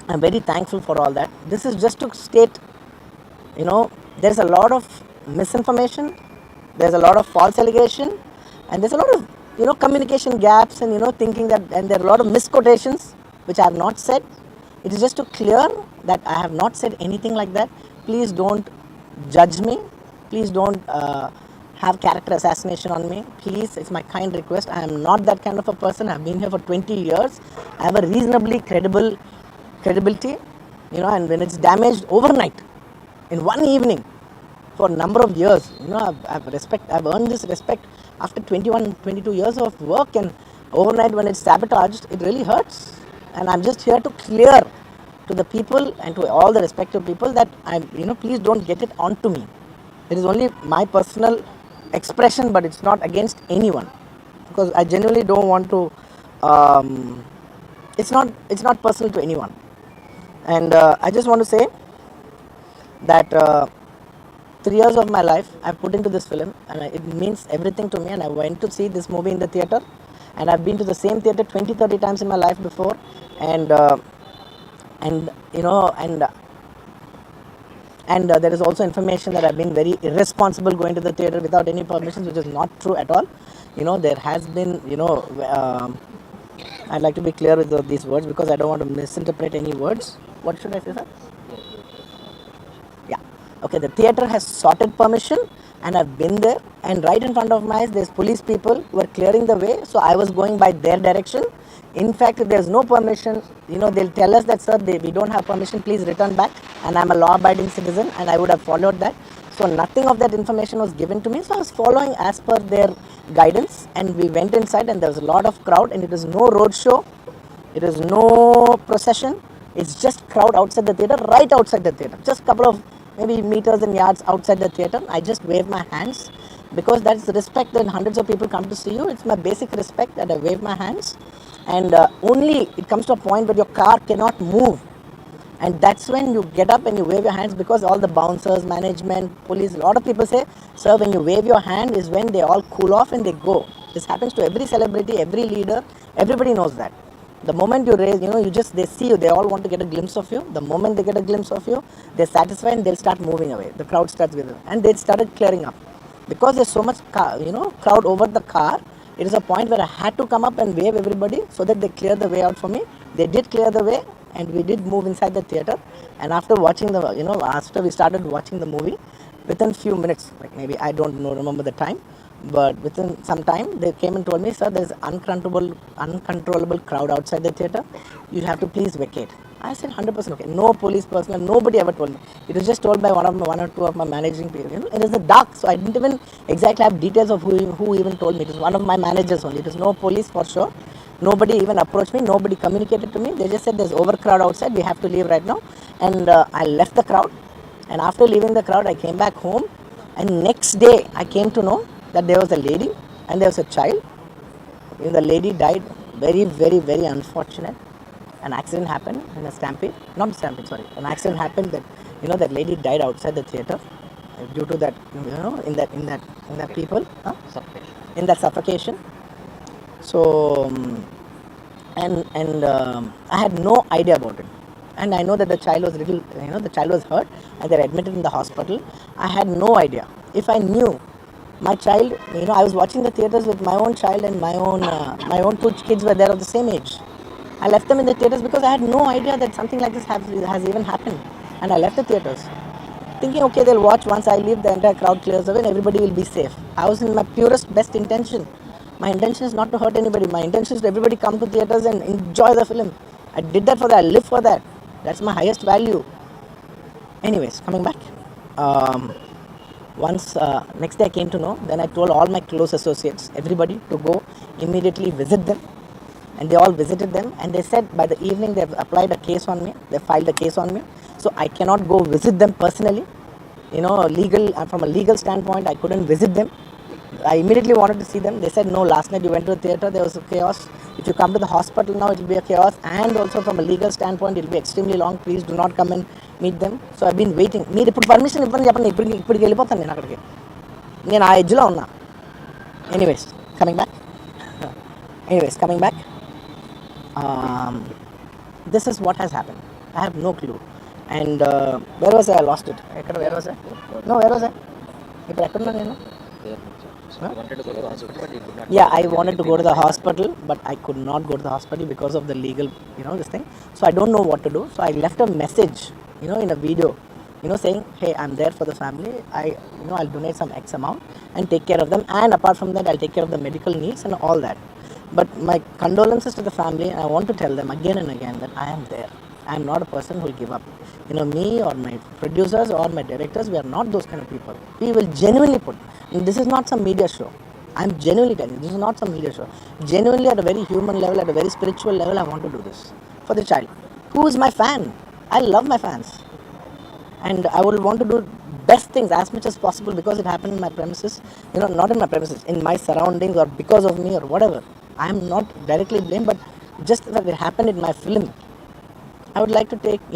I'm very thankful for all that. This is just to state, there's a lot of misinformation, there's a lot of false allegation, and there's a lot of, communication gaps, and, thinking that, and there are a lot of misquotations which I have not said. It is just to clear that I have not said anything like that. Please don't judge me. Please don't have character assassination on me. Please, it's my kind request. I am not that kind of a person. I've been here for 20 years. I have a reasonably credibility, and when it's damaged overnight, in one evening, for a number of years, I've earned this respect after 21, 22 years of work, and overnight when it's sabotaged, it really hurts. And I'm just here to clear to the people and to all the respective people that please don't get it onto me. It is only my personal expression, but it's not against anyone, because I genuinely don't want to. It's not personal to anyone, and I just want to say that 3 years of my life I've put into this film, and it means everything to me. And I went to see this movie in the theater, and I've been to the same theater 20, 30 times in my life before, and and you know and there is also information that I've been very irresponsible going to the theater without any permissions, which is not true at all. There has been, I'd like to be clear with these words, because I don't want to misinterpret any words. What should I say, sir? Yeah. Okay, the theater has sorted permission, and I've been there, and right in front of my eyes there's police people who are clearing the way, so I was going by their direction. In fact, if there's no permission, they'll tell us that, sir, we don't have permission, please return back, and I'm a law abiding citizen, and I would have followed that. So nothing of that information was given to me, so I was following as per their guidance, and we went inside, and there was a lot of crowd, and it was no road show, it is no procession. It's just crowd outside the theater, right outside the theater. Just a couple of maybe meters and yards outside the theater. I just wave my hands, because that's the respect that hundreds of people come to see you. It's my basic respect that I wave my hands. And only it comes to a point where your car cannot move. And that's when you get up and you wave your hands, because all the bouncers, management, police, a lot of people say, sir, when you wave your hand is when they all cool off and they go. This happens to every celebrity, every leader, everybody knows that. The moment you raise, they see you, they all want to get a glimpse of you. The moment they get a glimpse of you, they're satisfied and they'll start moving away. The crowd starts with them. And they started clearing up. Because there's so much crowd over the car, it is a point where I had to come up and wave everybody so that they clear the way out for me. They did clear the way, and we did move inside the theater. And after watching after we started watching the movie, within few minutes, like maybe I don't know, remember the time, but within some time they came and told me, sir, there's uncontrollable crowd outside the theater, you have to please vacate. I said 100% okay. No police personnel, nobody ever told me. It was just told by one or two of my managing people. It was the dark, so I didn't even exactly have details of who even told me. It was one of my managers only. It was no police for sure. Nobody even approached me. Nobody communicated to me. They just said there's overcrowd outside. We have to leave right now. And I left the crowd. And after leaving the crowd, I came back home. And next day, I came to know that there was a lady and there was a child. The lady died. Very, very, very unfortunate. An accident happened in a stampede. Not a stampede, sorry. An accident happened that that lady died outside the theater due to that. In that people, in that suffocation. So I had no idea about it, and I know that the child was the child was hurt, and they're admitted in the hospital. I had no idea. If I knew my child, I was watching the theaters with my own child, and my own two kids were there of the same age. I left them in the theaters because I had no idea that something like this has even happened, and I left the theaters thinking, okay, they'll watch. Once I leave, the entire crowd clears away and everybody will be safe. I was in my purest, best intention. My intention is not to hurt anybody. My intention is to everybody come to theaters and enjoy the film. I did that for that. I live for that. That's my highest value. Anyways, coming back. Once next day I came to know, then I told all my close associates, everybody, to go immediately visit them. And they all visited them, and they said by the evening they've applied a case on me. They filed a case on me. So I cannot go visit them personally. From a legal standpoint, I couldn't visit them. I immediately wanted to see them. They said, no, last night you went to the theater, there was a chaos. If you come to the hospital now, it will be a chaos. And also from a legal standpoint, it will be extremely long. Please do not come and meet them. So I've been waiting. మీరు ఇప్పుడు permission ఇవ్వండి చెప్పండి, ఇప్పటికి వెళ్ళిపోతాను నేను అక్కడికి. నేను ఆ ఎడ్జ్లో ఉన్నా. Anyways, coming back. This is what has happened. I have no clue. And where was I? I lost it. Where was I? No, where was I? ఇప్పుడు ఎక్కడున్నా నేను? Yeah, I wanted to go to the hospital, but I could not go to the hospital because of the legal, this thing. So I don't know what to do. So I left a message, in a video, saying, hey, I'm there for the family. I'll donate some X amount and take care of them. And apart from that, I'll take care of the medical needs and all that. But my condolences to the family, and I want to tell them again and again that I am there. I am not a person who will give up. Me or my producers or my directors, we are not those kind of people. We will genuinely put. And this is not some media show. I'm genuinely telling you, this is not some media show. Genuinely, at a very human level, at a very spiritual level, I want to do this for the child. Who is my fan? I love my fans. And I would want to do best things as much as possible because it happened in my premises, not in my premises, in my surroundings or because of me or whatever. I am not directly blamed, but just that it happened in my film. I would like to take, I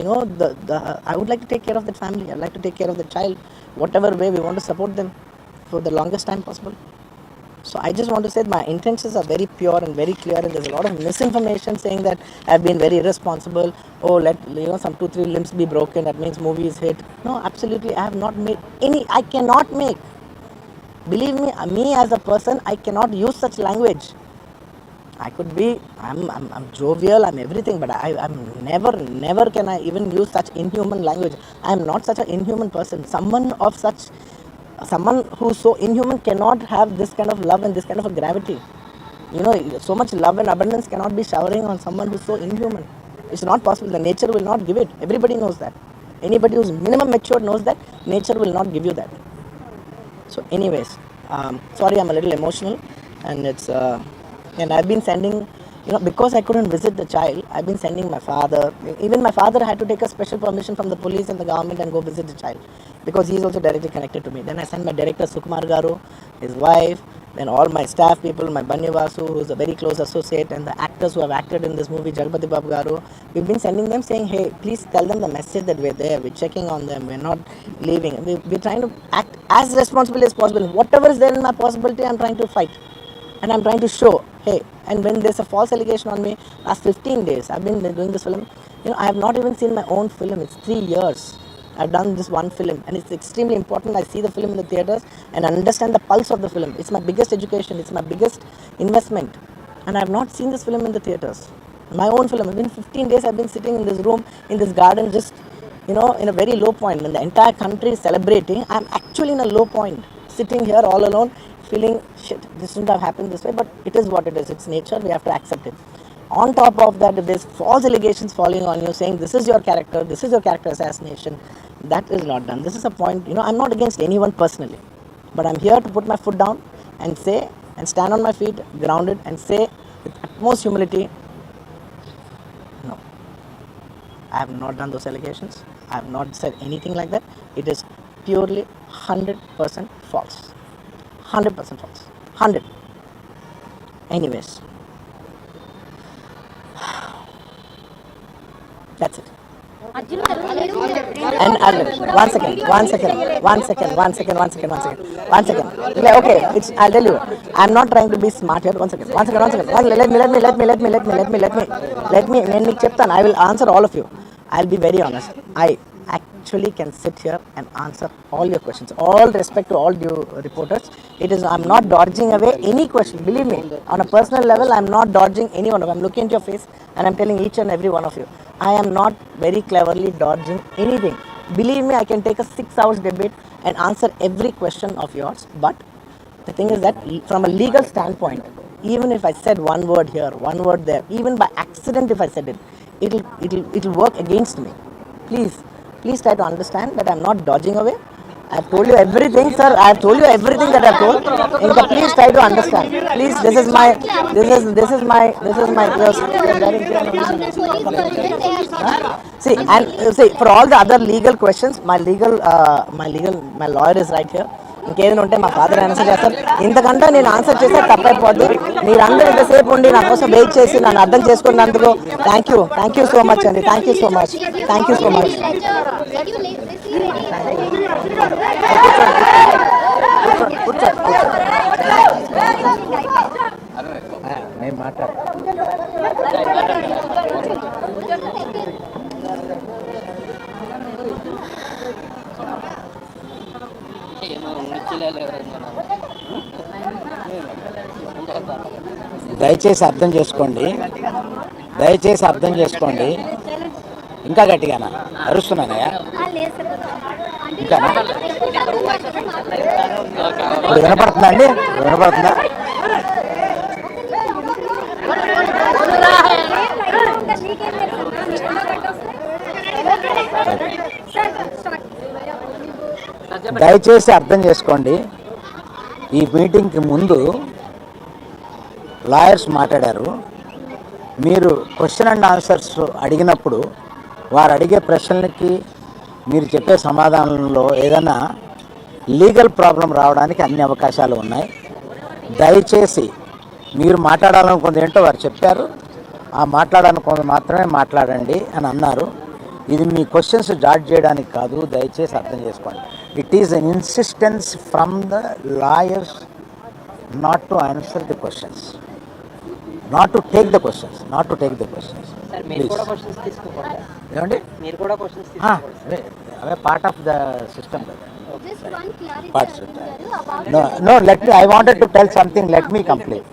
would like to take care of that family. I'd like to take care of the child, whatever way we want to support them for the longest time possible. So I just want to say that my intentions are very pure and very clear, and there's a lot of misinformation saying that I've been very irresponsible. Oh, let some 2-3 limbs be broken, that means movie is hit. No, absolutely, I have not made any. I cannot make. Believe me as a person, I cannot use such language. I could be, I'm jovial, I'm everything, but I'm never can I even use such inhuman language. I am not such an inhuman person. Someone who's so inhuman cannot have this kind of love and this kind of a gravity. So much love and abundance cannot be showering on someone who's so inhuman. It's not possible. The nature will not give it. Everybody knows that. Anybody who's minimum mature knows that nature will not give you that. So anyways, sorry, I'm a little emotional, and and I've been sending, because I couldn't visit the child, I've been sending my father. Even my father had to take a special permission from the police and the government and go visit the child, because he's also directly connected to me. Then I sent my director Sukumar Garu, his wife, then all my staff people, my Banni Vasu, who's a very close associate, and the actors who have acted in this movie, Jagpati Babu Garu. We've been sending them saying, hey, please tell them the message that we're there, we're checking on them, we're not leaving. We're trying to act as responsibly as possible. Whatever is there in my possibility, I'm trying to fight. And I'm trying to show, hey, and when there's a false allegation on me, last 15 days, I've been doing this film, I have not even seen my own film. It's 3 years. I've done this one film, and it's extremely important. I see the film in the theaters and understand the pulse of the film. It's my biggest education. It's my biggest investment. And I have not seen this film in the theaters. My own film. Within 15 days, I've been sitting in this room, in this garden, just, in a very low point. When the entire country is celebrating, I'm actually in a low point, sitting here all alone, feeling, shit, this shouldn't have happened this way, but it is what it is. It's nature. We have to accept it. On top of that, if there's false allegations falling on you saying this is your character assassination, that is not done. This is a point, I'm not against anyone personally, but I'm here to put my foot down and say, and stand on my feet, grounded, and say with utmost humility, no, I have not done those allegations. I have not said anything like that. It is purely 100% false. 100% false. 100. Anyways, that's it. And one second. Okay, I'll tell you. I'm not trying to be smart here. One second. Let me cheptan. I will answer all of you. I'll be very honest. I actually can sit here and answer all your questions. All respect to all due reporters. I'm not dodging away any question. Believe me, on a personal level, I'm not dodging any one of them. I'm looking into your face and I'm telling each and every one of you, I am not very cleverly dodging anything. Believe me, I can take a 6 hours debate and answer every question of yours. But the thing is that from a legal standpoint, even if I said one word here, one word there, even by accident if I said it, it'll work against me. Please try to understand that I'm not dodging away. I've told you everything, sir. I've told you everything that I've told. Inka, please try to understand. Please, this is my see, for all the other legal questions, my lawyer is right here. ఇంకేదైనా ఉంటే మా father answer చేస్తారు. ఇంతకంటే నేను answer చేస్తే తప్పైపోద్ది. మీరందరూ ఇంతసేపు ఉండి నా కోసం వెయిట్ చేసి నన్ను అర్థం చేసుకున్నందుకు థ్యాంక్ యూ సో మచ్ అండి. Thank you so much. నేను మాట్లాడు దయచేసి అర్థం చేసుకోండి, దయచేసి అర్థం చేసుకోండి. ఇంకా గట్టిగానా అరుస్తున్నానయ్యా? ఇంకా ఇప్పుడు వినపడుతుందా అండి? వినపడుతుందా? దయచేసి అర్థం చేసుకోండి. ఈ మీటింగ్కి ముందు లాయర్స్ మాట్లాడారు. మీరు క్వశ్చన్ అండ్ ఆన్సర్స్ అడిగినప్పుడు వారు అడిగే ప్రశ్నలకి మీరు చెప్పే సమాధానంలో ఏదైనా లీగల్ ప్రాబ్లం రావడానికి అన్ని అవకాశాలు ఉన్నాయి. దయచేసి మీరు మాట్లాడాలనుకుంది ఏంటో వారు చెప్పారు, ఆ మాట్లాడాలనుకుంది మాత్రమే మాట్లాడండి అని అన్నారు. ఇది మీ క్వశ్చన్స్ జాడ్ చేయడానికి కాదు, దయచేసి అర్థం చేసుకోండి. It is an insistence from the lawyers not to answer the questions, not to take the questions, not to take the questions. Sir, మీరు కూడా క్వశ్చన్స్ తీసుకోకూడదు. ఏమండి? మీరు కూడా క్వశ్చన్స్ తీసుకోకూడదు. అవే పార్ట్ ఆఫ్ ద సిస్టమ్ కదా. Just one clarity Parts. about No, let me, I wanted to tell something, let me complete.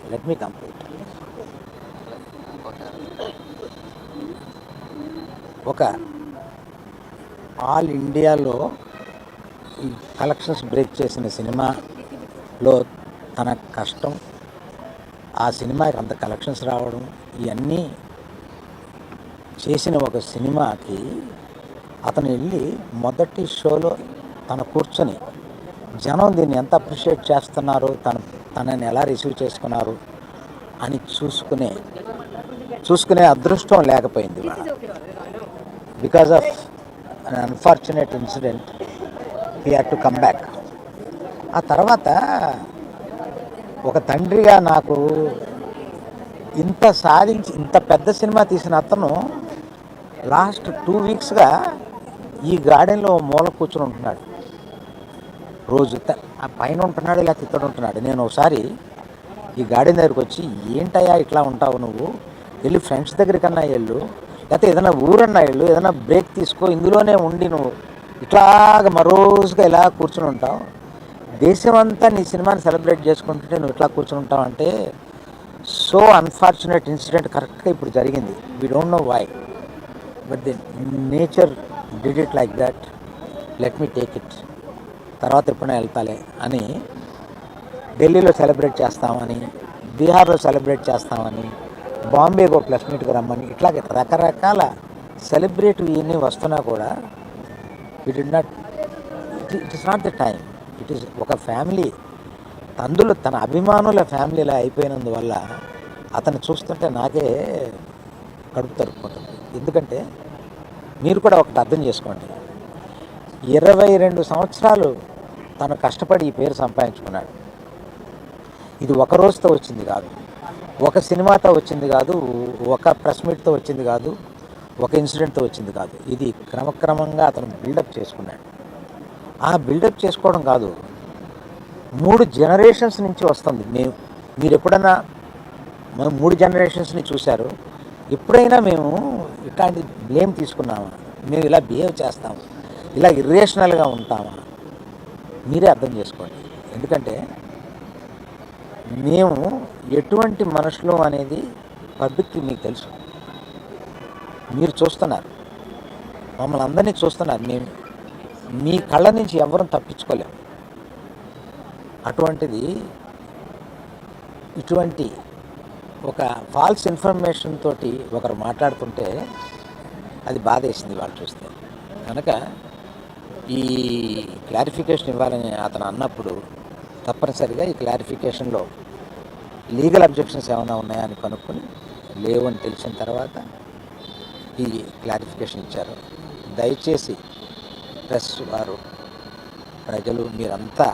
ఒక all ఇండియాలో ఈ కలెక్షన్స్ బ్రేక్ చేసిన సినిమాలో తన కష్టం, ఆ సినిమాకి అంత కలెక్షన్స్ రావడం, ఇవన్నీ చేసిన ఒక సినిమాకి అతను వెళ్ళి మొదటి షోలో తను కూర్చొని జనం దీన్ని ఎంత అప్రిషియేట్ చేస్తున్నారు, తనని ఎలా రిసీవ్ చేసుకున్నారు అని చూసుకునే అదృష్టం లేకపోయింది. Because of an unfortunate incident he had to come back. ఆ తర్వాత ఒక తండ్రిగా నాకు ఇంత సాధించి ఇంత పెద్ద సినిమా తీసిన అతను లాస్ట్ 2 వీక్స్గా ఈ గార్డెన్లో మూల కూర్చొని ఉంటున్నాడు. రోజు ఆ పైన ఉంటున్నాడు, లేకపోతే ఇతడు ఉంటున్నాడు. నేను ఒకసారి ఈ గార్డెన్ దగ్గరికి వచ్చి, ఏంటయ్యా ఇట్లా ఉంటావు నువ్వు, వెళ్ళి ఫ్రెండ్స్ దగ్గరికన్నా వెళ్ళు, లేకపోతే ఏదైనా ఊరన్నా వెళ్ళు, ఏదైనా బ్రేక్ తీసుకో, ఇందులోనే ఉండి నువ్వు ఇట్లాగ మరోజుగా ఇలా కూర్చుని ఉంటావు, దేశం అంతా నీ సినిమాని సెలబ్రేట్ చేసుకుంటుంటే నువ్వు ఇట్లా కూర్చుని ఉంటావు అంటే, సో అన్ఫార్చునేట్ ఇన్సిడెంట్ కరెక్ట్గా ఇప్పుడు జరిగింది. We don't know why, but the nature did it like that, let me take it, తర్వాత ఎప్పుడైనా వెళ్తాలే అని ఢిల్లీలో సెలబ్రేట్ చేస్తామని, బీహార్లో సెలబ్రేట్ చేస్తామని, బాంబేకి ఒక ప్లస్ మీట్కి రమ్మని, ఇట్లాగే రకరకాల సెలబ్రేటివ్ ఇవన్నీ వస్తున్నా కూడా it is not the time. It is ఒక ఫ్యామిలీ, అందులో తన అభిమానుల ఫ్యామిలీలా అయిపోయినందువల్ల అతను చూస్తుంటే నాకే కడుపు తరుపుకుంటుంది. ఎందుకంటే మీరు కూడా ఒకటి అర్థం చేసుకోండి, 22 సంవత్సరాలు తను కష్టపడి ఈ పేరు సంపాదించుకున్నాడు. ఇది ఒక రోజుతో వచ్చింది కాదు, ఒక సినిమాతో వచ్చింది కాదు, ఒక ప్రెస్ మీట్తో వచ్చింది కాదు, ఒక ఇన్సిడెంట్తో వచ్చింది కాదు. ఇది క్రమక్రమంగా అతను బిల్డప్ చేసుకున్నాడు. ఆ బిల్డప్ చేసుకోవడం కాదు, 3 జనరేషన్స్ నుంచి వస్తుంది. మీరు ఎప్పుడైనా 3 జనరేషన్స్ని చూశారు, ఎప్పుడైనా మేము ఇట్లాంటి బ్లేమ్ తీసుకున్నామా, మేము ఇలా బిహేవ్ చేస్తాము, ఇలా ఇర్రేషనల్గా ఉంటామా? మీరే అర్థం చేసుకోండి. ఎందుకంటే మేము ఎటువంటి మనుషులు అనేది పబ్లిక్కి మీకు తెలుసు, మీరు చూస్తున్నారు, మమ్మల్ని అందరినీ చూస్తున్నారు. మేము మీ కళ్ళ నుంచి ఎవరూ తప్పించుకోలేము. అటువంటిది ఇటువంటి ఒక ఫాల్స్ ఇన్ఫర్మేషన్ తోటి ఒకరు మాట్లాడుతుంటే అది బాధేసింది వాళ్ళు చూస్తే. కనుక ఈ క్లారిఫికేషన్ ఇవ్వాలని అతను అన్నప్పుడు తప్పనిసరిగా ఈ క్లారిఫికేషన్లో లీగల్ అబ్జెక్షన్స్ ఏమైనా ఉన్నాయా అని కనుక్కొని లేవు అని తెలిసిన తర్వాత ఈ క్లారిఫికేషన్ ఇచ్చారు. దయచేసి ప్రెస్ వారు, ప్రజలు మీరంతా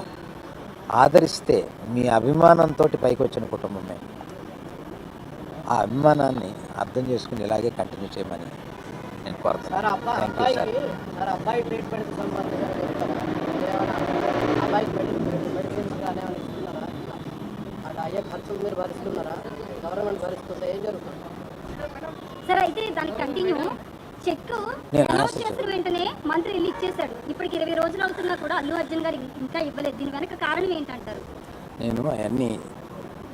ఆదరిస్తే, మీ అభిమానంతో పైకి వచ్చిన కుటుంబమే, ఆ అభిమానాన్ని అర్థం చేసుకుని ఇలాగే కంటిన్యూ చేయమని నేను కోరుతున్నాను. Thank you sir. సార్ అయితే దానికి కంటిన్యూ చెక్ చేసిన వెంటనే మంత్రి రిలీజ్ చేశాడు. ఇప్పటికి 20 రోజులు అవుతున్నా కూడా అల్లు అర్జున్ గారు ఇంకా ఇవ్వలేదు. దీని వెనక కారణం ఏంటంటారు? నేను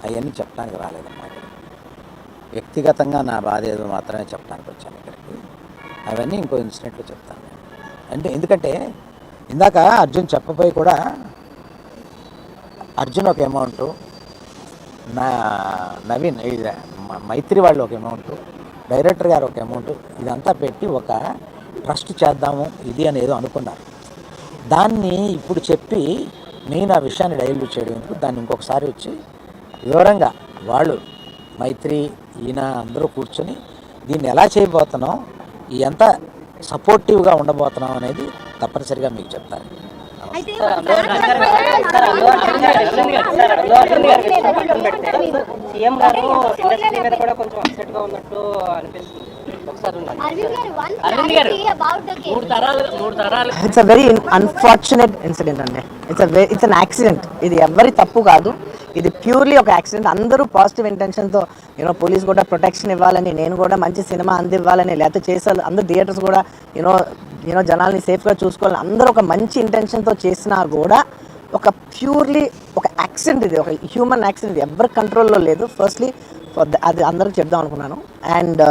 అవన్నీ చెప్పడానికి రాలేదన్నమాట. వ్యక్తిగతంగా నా బాధ ఏదో మాత్రమే చెప్పడానికి వచ్చాను ఇక్కడికి. అవన్నీ ఇంకో ఇన్సిడెంట్లో చెప్తాను. అంటే ఎందుకంటే ఇందాక అర్జున్ చెప్పబోయి కూడా అర్జున్ ఒక అమౌంటు, నా నవీన్ మైత్రి వాళ్ళు ఒక అమౌంట్, డైరెక్టర్ గారు ఒక అమౌంట్, ఇదంతా పెట్టి ఒక ట్రస్ట్ చేద్దాము ఇది అనేది అనుకున్నారు. దాన్ని ఇప్పుడు చెప్పి నేను ఆ విషయాన్ని డైల్యూట్ చేయడం ఎందుకు, దాన్ని ఇంకొకసారి వచ్చి వివరంగా వాళ్ళు మైత్రి ఈయన అందరూ కూర్చొని దీన్ని ఎలా చేయబోతున్నాం, ఎంత సపోర్టివ్గా ఉండబోతున్నాం అనేది తప్పనిసరిగా మీకు చెప్తాను. అయితే సీఎం గారు ఇండస్ట్రీ మీద కూడా కొంచెం అప్సెట్ గా ఉన్నట్టు అనిపిస్తుంది. అరవింద్ గారు మూడు తరాలు it's a very unfortunate incident అండి. It's an accident. ఇది ఎవరి తప్పు కాదు, ఇది ప్యూర్లీ ఒక యాక్సిడెంట్. అందరూ పాజిటివ్ ఇంటెన్షన్తో పోలీస్ కూడా ప్రొటెక్షన్ ఇవ్వాలని, నేను కూడా మంచి సినిమా అందివ్వాలని, లేకపోతే చేసారు అందరూ థియేటర్స్ కూడా జనాల్ని సేఫ్గా చూసుకోవాలని అందరూ ఒక మంచి ఇంటెన్షన్తో చేసినా కూడా ఒక ప్యూర్లీ ఒక యాక్సిడెంట్, ఇది ఒక హ్యూమన్ యాక్సిడెంట్, ఎవరి కంట్రోల్లో లేదు. ఫస్ట్లీ అది అందరికి చెప్దాం అనుకున్నాను. And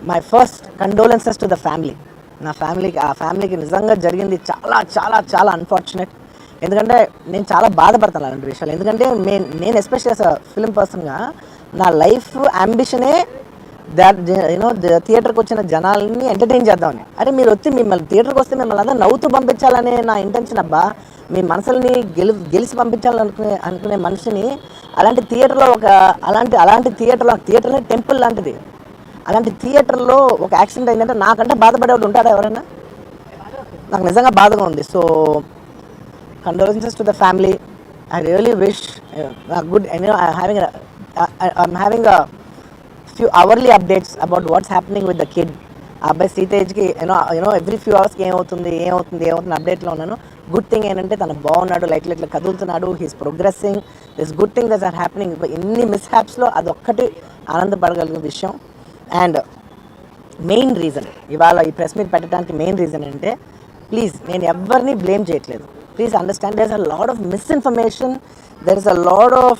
my first condolences to the family. నా ఫ్యామిలీకి నిజంగా జరిగింది చాలా చాలా చాలా అన్ఫార్చునేట్. ఎందుకంటే నేను చాలా బాధపడతాను అలాంటి విషయాలు. ఎందుకంటే నేను ఎస్పెషల్లీ యాజ్ అ ఫిల్మ్ పర్సన్గా నా లైఫ్ అంబిషనే థియేటర్కి వచ్చిన జనాల్ని ఎంటర్టైన్ చేద్దామని. అరే మీరు మిమ్మల్ని థియేటర్కి వస్తే మిమ్మల్ని అంతా నవ్వుతూ పంపించాలనే నా ఇంటెన్షన్ అబ్బా. మీ మనసుల్ని గెలిచి పంపించాలనుకునే మనిషిని అలాంటి థియేటర్లో అలాంటి థియేటర్నే టెంపుల్ లాంటిది. అలాంటి థియేటర్లో ఒక యాక్సిడెంట్ అయిందంటే నాకంటే బాధపడేవాళ్ళు ఉంటారా ఎవరైనా? నాకు నిజంగా బాధగా ఉంది. So condolences to the family. I really wish a good, I'm having a few hourly updates about what's happening with the kid. అబ్బాయి సీతేజ్కి ఎవ్రీ ఫ్యూ అవర్స్కి ఏమవుతుంది అప్డేట్లో ఉన్నాను. గుడ్ థింగ్ ఏంటంటే తను బాగున్నాడు, లైట్ కదులుతున్నాడు, he's progressing. This good thing that's are happening. ఎన్ని మిస్హ్యాప్స్లో అదొక్కటి ఆనందపడగలిగిన విషయం. అండ్ మెయిన్ రీజన్ ఇవాళ ఈ ప్రెస్ మీట్ పెట్టడానికి మెయిన్ రీజన్ అంటే, ప్లీజ్ నేను ఎవరిని బ్లేమ్ చేయట్లేదు. Please understand, there's a lot of misinformation, there is a lot of